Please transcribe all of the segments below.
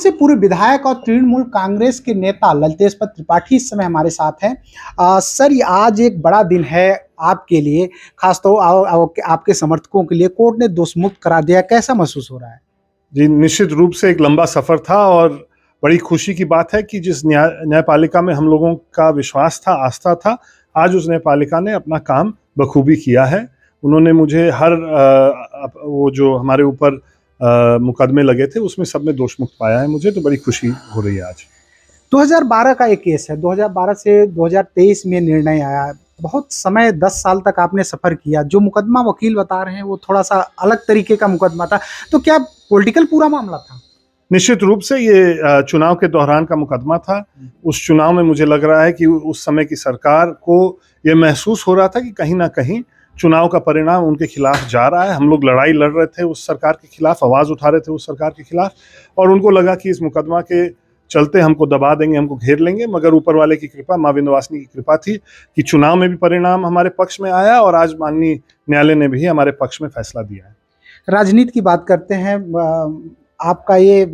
से पूर्व विधायक और तृणमूल कांग्रेस के नेता ललितेश्वर त्रिपाठी इस समय हमारे साथ हैं। सर, ये आज एक बड़ा दिन है आपके लिए, खासतौर आपके समर्थकों के लिए। कोर्ट ने दोषमुक्त करा दिया, कैसा महसूस हो रहा है? जी, निश्चित रूप से एक लंबा सफर था और बड़ी खुशी की बात है कि जिस न्यायपालिका में हम लोगों का विश्वास था, आस्था था, आज उस न्यायपालिका ने अपना काम बखूबी किया है। उन्होंने मुझे हर वो जो हमारे ऊपर मुकदमे लगे थे उसमें सब में दोषमुक्त पाया है मुझे, तो बड़ी खुशी हो रही है आज। 2012 का एक केस है, 2012 से 2023 में निर्णय आया। बहुत समय 10 साल तक आपने सफर किया। जो मुकदमा वकील बता रहे हैं वो थोड़ा सा अलग तरीके का मुकदमा था, तो क्या पॉलिटिकल पूरा मामला था? निश्चित रूप से ये चुनाव के दौरान का मुकदमा था। उस चुनाव में मुझे लग रहा है कि उस समय की सरकार को ये महसूस हो रहा था कि कहीं ना कहीं चुनाव का परिणाम उनके खिलाफ जा रहा है। हम लोग लड़ाई लड़ रहे थे उस सरकार के खिलाफ, आवाज उठा रहे थे उस सरकार के खिलाफ, और उनको लगा कि इस मुकदमा के चलते हमको दबा देंगे, हमको घेर लेंगे। मगर ऊपर वाले की कृपा, माँ विंध्यवासिनी की कृपा थी कि चुनाव में भी परिणाम हमारे पक्ष में आया और आज माननीय न्यायालय ने भी हमारे पक्ष में फैसला दिया है। राजनीति की बात करते हैं। आपका ये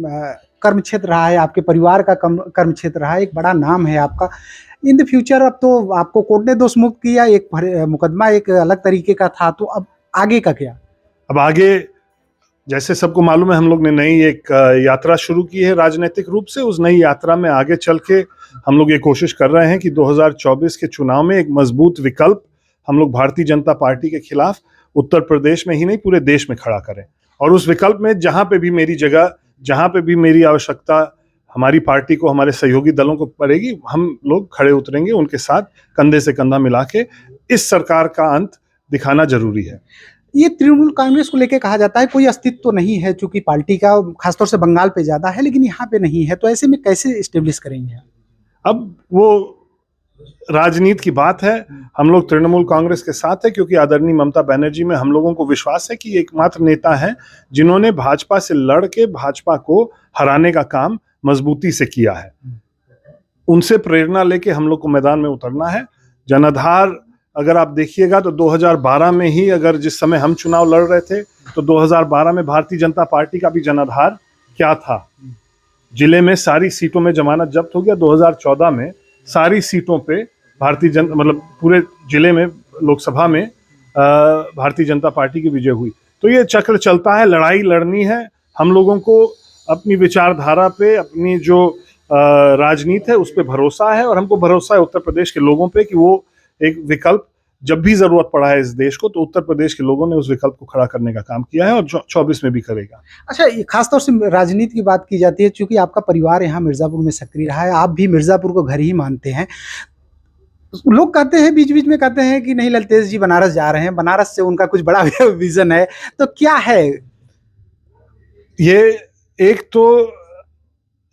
कर्म क्षेत्र रहा है, आपके परिवार का कर्म क्षेत्र रहा है, एक बड़ा नाम है आपका। इन द फ्यूचर अब तो आपको कोर्ट ने दोषमुक्त किया, एक मुकदमा एक अलग तरीके का था, तो अब आगे का क्या? अब आगे, जैसे सबको मालूम है, हम लोग ने नई एक यात्रा शुरू की है राजनीतिक रूप से। उस नई यात्रा में आगे चल के हम लोग ये कोशिश कर रहे हैं कि 2024 के चुनाव में एक मजबूत विकल्प हम लोग भारतीय जनता पार्टी के खिलाफ उत्तर प्रदेश में ही नहीं पूरे देश में खड़ा करें। और उस विकल्प में जहां पे भी मेरी जगह, जहां पे भी मेरी आवश्यकता हमारी पार्टी को, हमारे सहयोगी दलों को पड़ेगी, हम लोग खड़े उतरेंगे उनके साथ, कंधे से कंधा मिला के। इस सरकार का अंत दिखाना जरूरी है। ये तृणमूल कांग्रेस को लेकर कहा जाता है कोई अस्तित्व तो नहीं है, चूंकि पार्टी का खासतौर से बंगाल पे ज्यादा है, लेकिन यहाँ पे नहीं है, तो ऐसे में कैसे स्टेब्लिश करेंगे? अब वो राजनीति की बात है। हम लोग तृणमूल कांग्रेस के साथ है क्योंकि आदरणीय ममता बनर्जी में हम लोगों को विश्वास है कि एकमात्र नेता है जिन्होंने भाजपा से लड़ के भाजपा को हराने का काम मजबूती से किया है। उनसे प्रेरणा लेके हम लोग को मैदान में उतरना है। जनाधार अगर आप देखिएगा तो 2012 में ही, अगर जिस समय हम चुनाव लड़ रहे थे, तो 2012 में भारतीय जनता पार्टी का भी जनाधार क्या था। जिले में सारी सीटों में जमानत जब्त हो गया। 2014 में सारी सीटों पे मतलब पूरे जिले में, लोकसभा में भारतीय जनता पार्टी की विजय हुई। तो ये चक्र चलता है, लड़ाई लड़नी है। हम लोगों को अपनी विचारधारा पे, अपनी जो राजनीति है उस पर भरोसा है, और हमको भरोसा है उत्तर प्रदेश के लोगों पे कि वो एक विकल्प, जब भी जरूरत पड़ा है इस देश को, तो उत्तर प्रदेश के लोगों ने उस विकल्प को खड़ा करने का काम किया है और 24 में भी करेगा। अच्छा, खासतौर से राजनीति की बात की जाती है, चूंकि आपका परिवार यहाँ मिर्जापुर में सक्रिय रहा है, आप भी मिर्जापुर को घर ही मानते हैं। लोग कहते हैं, बीच बीच में कहते हैं कि नहीं, ललितेश जी बनारस जा रहे हैं, बनारस से उनका कुछ बड़ा विजन है, तो क्या है ये? एक तो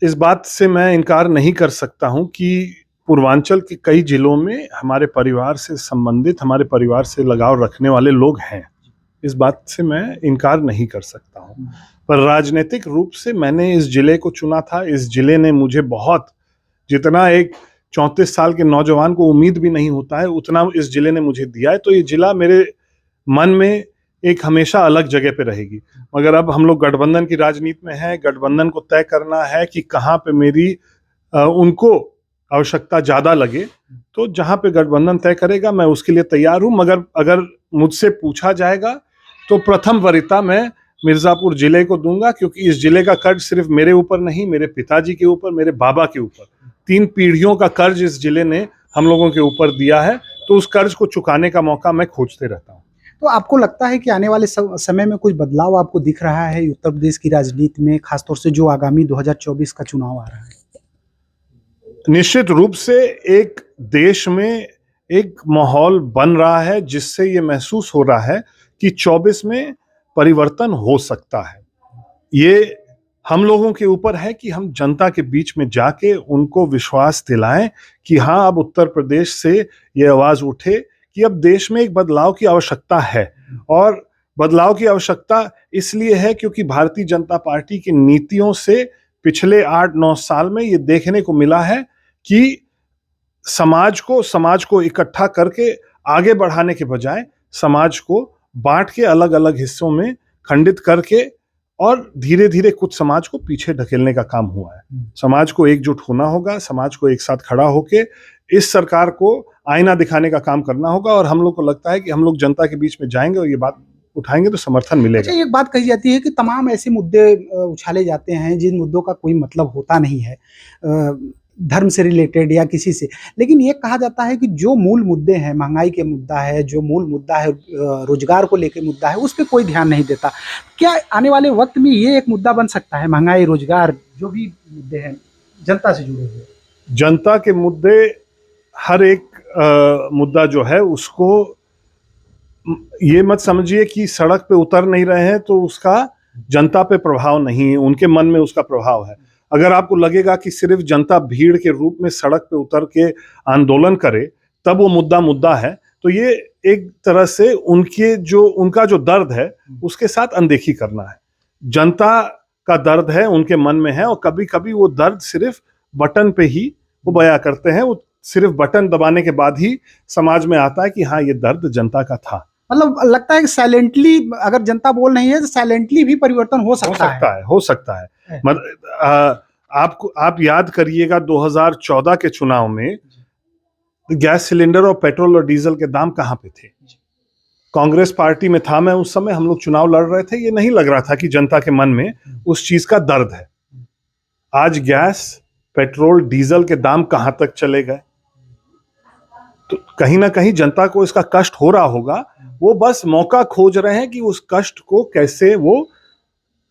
इस बात से मैं इनकार नहीं कर सकता हूं कि पूर्वांचल के कई जिलों में हमारे परिवार से संबंधित, हमारे परिवार से लगाव रखने वाले लोग हैं। इस बात से मैं इनकार नहीं कर सकता हूं। पर राजनीतिक रूप से मैंने इस जिले को चुना था। इस जिले ने मुझे बहुत, जितना एक 34 साल के नौजवान को उम्मीद भी नहीं होता है, उतना इस जिले ने मुझे दिया है। तो ये जिला मेरे मन में एक हमेशा अलग जगह पे रहेगी। मगर अब हम लोग गठबंधन की राजनीति में हैं। गठबंधन को तय करना है कि कहाँ पे मेरी उनको आवश्यकता ज्यादा लगे, तो जहां पे गठबंधन तय करेगा मैं उसके लिए तैयार हूं। मगर अगर मुझसे पूछा जाएगा तो प्रथम वरीयता मैं मिर्जापुर जिले को दूंगा, क्योंकि इस जिले का कर्ज सिर्फ मेरे ऊपर नहीं, मेरे पिताजी के ऊपर, मेरे बाबा के ऊपर, 3 पीढ़ियों का कर्ज इस जिले ने हम लोगों के ऊपर दिया है। तो उस कर्ज को चुकाने का मौका मैं खोजते रहता हूँ। तो आपको लगता है कि आने वाले समय में कुछ बदलाव आपको दिख रहा है उत्तर प्रदेश की राजनीति में, खासतौर से जो आगामी 2024 का चुनाव आ रहा है? निश्चित रूप से एक देश में एक माहौल बन रहा है जिससे ये महसूस हो रहा है कि 24 में परिवर्तन हो सकता है। ये हम लोगों के ऊपर है कि हम जनता के बीच में जाके उनको विश्वास दिलाएं कि हाँ, अब उत्तर प्रदेश से ये आवाज उठे कि अब देश में एक बदलाव की आवश्यकता है। और बदलाव की आवश्यकता इसलिए है क्योंकि भारतीय जनता पार्टी की नीतियों से पिछले 8-9 साल में ये देखने को मिला है कि समाज को इकट्ठा करके आगे बढ़ाने के बजाय समाज को बांट के अलग अलग हिस्सों में खंडित करके और धीरे धीरे कुछ समाज को पीछे ढकेलने का काम हुआ है। समाज को एकजुट होना होगा, समाज को एक साथ खड़ा होके इस सरकार को आईना दिखाने का काम करना होगा, और हम लोग को लगता है कि हम लोग जनता के बीच में जाएंगे और ये बात उठाएंगे तो समर्थन मिलेगा। अच्छा, एक बात कही जाती है कि तमाम ऐसे मुद्दे उछाले जाते हैं जिन मुद्दों का कोई मतलब होता नहीं है, धर्म से रिलेटेड या किसी से, लेकिन ये कहा जाता है कि जो मूल मुद्दे हैं, महंगाई के मुद्दा है, जो मूल मुद्दा है रोजगार को लेकर मुद्दा है, उस पर कोई ध्यान नहीं देता। क्या आने वाले वक्त में ये एक मुद्दा बन सकता है, महंगाई, रोजगार, जो भी मुद्दे हैं जनता से जुड़े हुए? जनता के मुद्दे, हर एक मुद्दा जो है उसको ये मत समझिए कि सड़क पे उतर नहीं रहे हैं तो उसका जनता पे प्रभाव नहीं है, उनके मन में उसका प्रभाव है। अगर आपको लगेगा कि सिर्फ जनता भीड़ के रूप में सड़क पे उतर के आंदोलन करे तब वो मुद्दा है, तो ये एक तरह से उनका जो दर्द है उसके साथ अनदेखी करना है। जनता का दर्द है, उनके मन में है, और कभी कभी वो दर्द सिर्फ बटन पे ही वो बयां करते हैं, वो सिर्फ बटन दबाने के बाद ही समाज में आता है कि हाँ, ये दर्द जनता का था। मतलब लगता है कि साइलेंटली अगर जनता बोल नहीं है तो साइलेंटली भी परिवर्तन हो सकता है। हो सकता है। आप याद करिएगा 2014 के चुनाव में गैस सिलेंडर और पेट्रोल और डीजल के दाम कहां पे थे? कांग्रेस पार्टी में था मैं उस समय, हम लोग चुनाव लड़ रहे थे, ये नहीं लग रहा था कि जनता के मन में उस चीज का दर्द है। आज गैस, पेट्रोल, डीजल के दाम कहां तक चले गए? तो कहीं ना कहीं जनता को इसका कष्ट हो रहा होगा, वो बस मौका खोज रहे हैं कि उस कष्ट को कैसे वो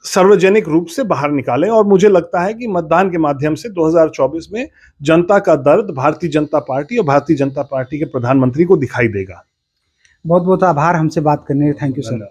सार्वजनिक रूप से बाहर निकालें। और मुझे लगता है कि मतदान के माध्यम से 2024 में जनता का दर्द भारतीय जनता पार्टी और भारतीय जनता पार्टी के प्रधानमंत्री को दिखाई देगा। बहुत बहुत आभार हमसे बात करने के, थैंक यू सर।